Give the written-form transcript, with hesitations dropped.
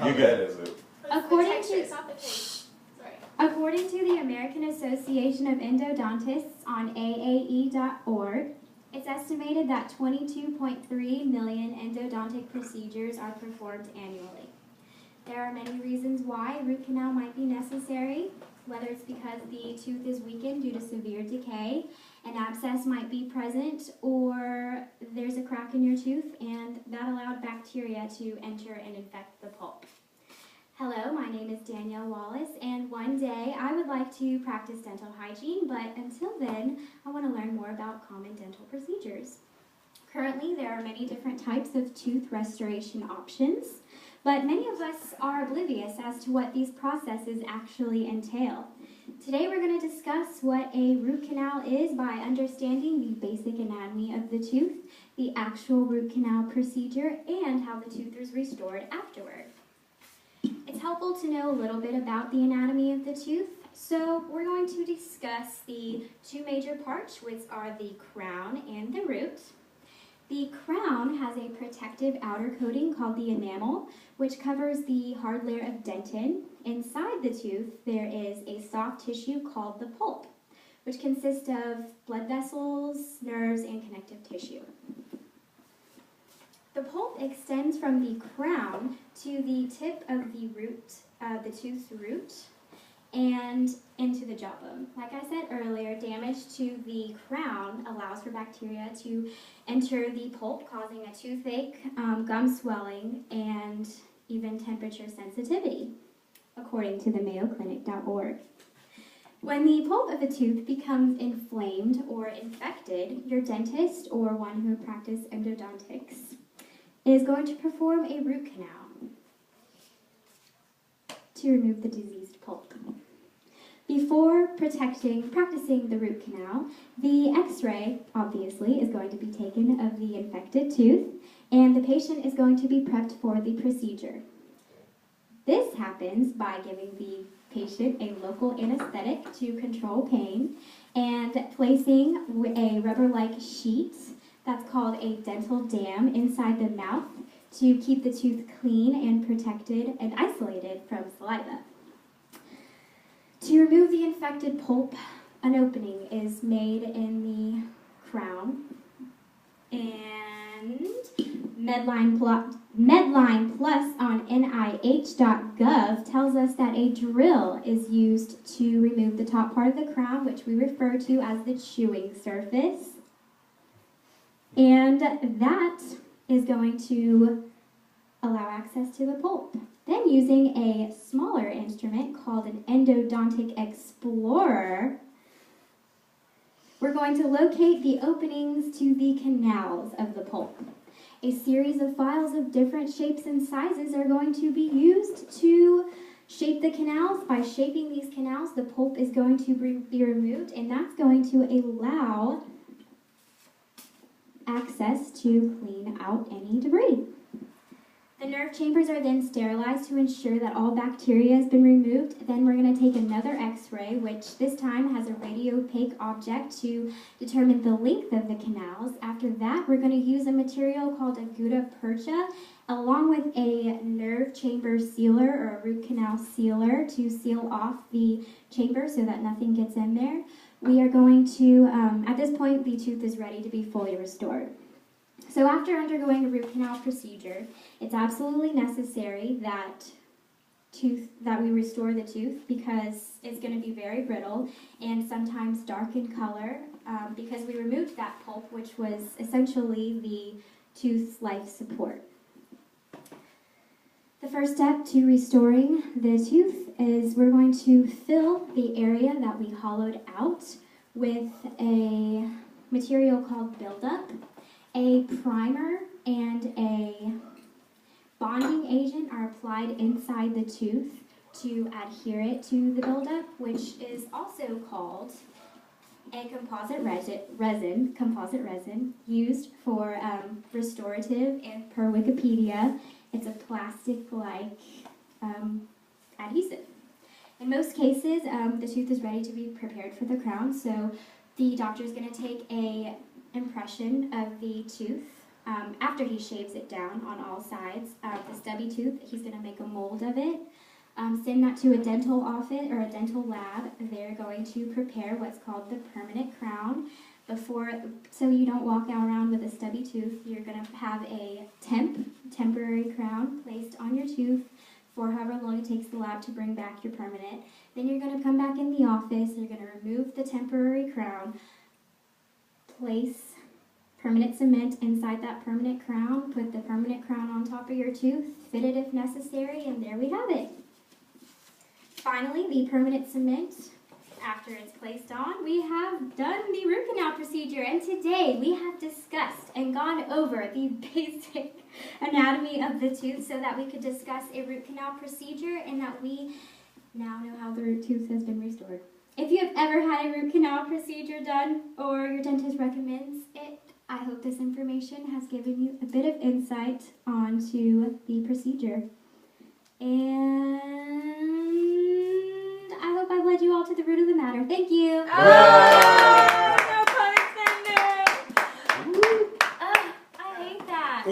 How bad is it? According to the American Association of Endodontists on AAE.org, it's estimated that 22.3 million endodontic procedures are performed annually. There are many reasons why a root canal might be necessary, whether it's because the tooth is weakened due to severe decay, an abscess might be present, or there's a crack in your tooth and that allowed bacteria to enter and infect the pulp. Hello, my name is Danielle Wallace, and one day I would like to practice dental hygiene, but until then, I want to learn more about common dental procedures. Currently, there are many different types of tooth restoration options, but many of us are oblivious as to what these processes actually entail. Today, we're going to discuss what a root canal is by understanding the basic anatomy of the tooth, the actual root canal procedure, and how the tooth is restored afterward. It's helpful to know a little bit about the anatomy of the tooth, so we're going to discuss the two major parts, which are the crown and the root. The crown has a protective outer coating called the enamel, which covers the hard layer of dentin. Inside the tooth, there is a soft tissue called the pulp, which consists of blood vessels, nerves, and connective tissue. The pulp extends from the crown to the tip of the root, the tooth's root, and into the jawbone. Like I said earlier, damage to the crown allows for bacteria to enter the pulp, causing a toothache, gum swelling, and even temperature sensitivity, according to the mayoclinic.org. When the pulp of a tooth becomes inflamed or infected, your dentist, or one who practices endodontics, is going to perform a root canal to remove the diseased pulp. Before practicing the root canal, the x-ray, obviously, is going to be taken of the infected tooth, and the patient is going to be prepped for the procedure. This happens by giving the patient a local anesthetic to control pain and placing a rubber-like sheet that's called a dental dam inside the mouth to keep the tooth clean and protected and isolated from saliva. To remove the infected pulp, an opening is made in the crown, and Medline Plus on NIH.gov tells us that a drill is used to remove the top part of the crown, which we refer to as the chewing surface. And that is going to allow access to the pulp. Then, using a smaller instrument called an endodontic explorer, we're going to locate the openings to the canals of the pulp. A series of files of different shapes and sizes are going to be used to shape the canals. By shaping these canals, the pulp is going to be removed, and that's going to allow access to clean out any debris. The nerve chambers are then sterilized to ensure that all bacteria has been removed. Then we're going to take another x-ray, which this time has a radiopaque object to determine the length of the canals. After that, we're going to use a material called a gutta percha along with a nerve chamber sealer or a root canal sealer to seal off the chamber so that nothing gets in there. We are going to, at this point, the tooth is ready to be fully restored. So after undergoing a root canal procedure, it's absolutely necessary that we restore the tooth because it's going to be very brittle and sometimes dark in color because we removed that pulp, which was essentially the tooth's life support. The first step to restoring the tooth is we're going to fill the area that we hollowed out with a material called buildup. A primer and a bonding agent are applied inside the tooth to adhere it to the buildup, which is also called a composite resin used for restorative, and per Wikipedia, it's a plastic-like adhesive. In most cases, the tooth is ready to be prepared for the crown, so the doctor is going to take a impression of the tooth after he shaves it down on all sides. The stubby tooth, he's going to make a mold of it. Send that to a dental office or a dental lab. They're going to prepare what's called the permanent crown. So you don't walk around with a stubby tooth, you're going to have a temporary crown placed on your tooth for however long it takes the lab to bring back your permanent. Then you're going to come back in the office, you're going to remove the temporary crown, place permanent cement inside that permanent crown, put the permanent crown on top of your tooth, fit it if necessary, and there we have it. Finally, the permanent cement, after it's placed on, we have done the root canal procedure, and today we have discussed and gone over the basic anatomy of the tooth so that we could discuss a root canal procedure and that we now know how the root tooth has been restored. If you have ever had a root canal procedure done or your dentist recommends it, I hope this information has given you a bit of insight onto the procedure. And I hope I've led you all to the root of the matter. Thank you. Oh, no pun intended. I hate that.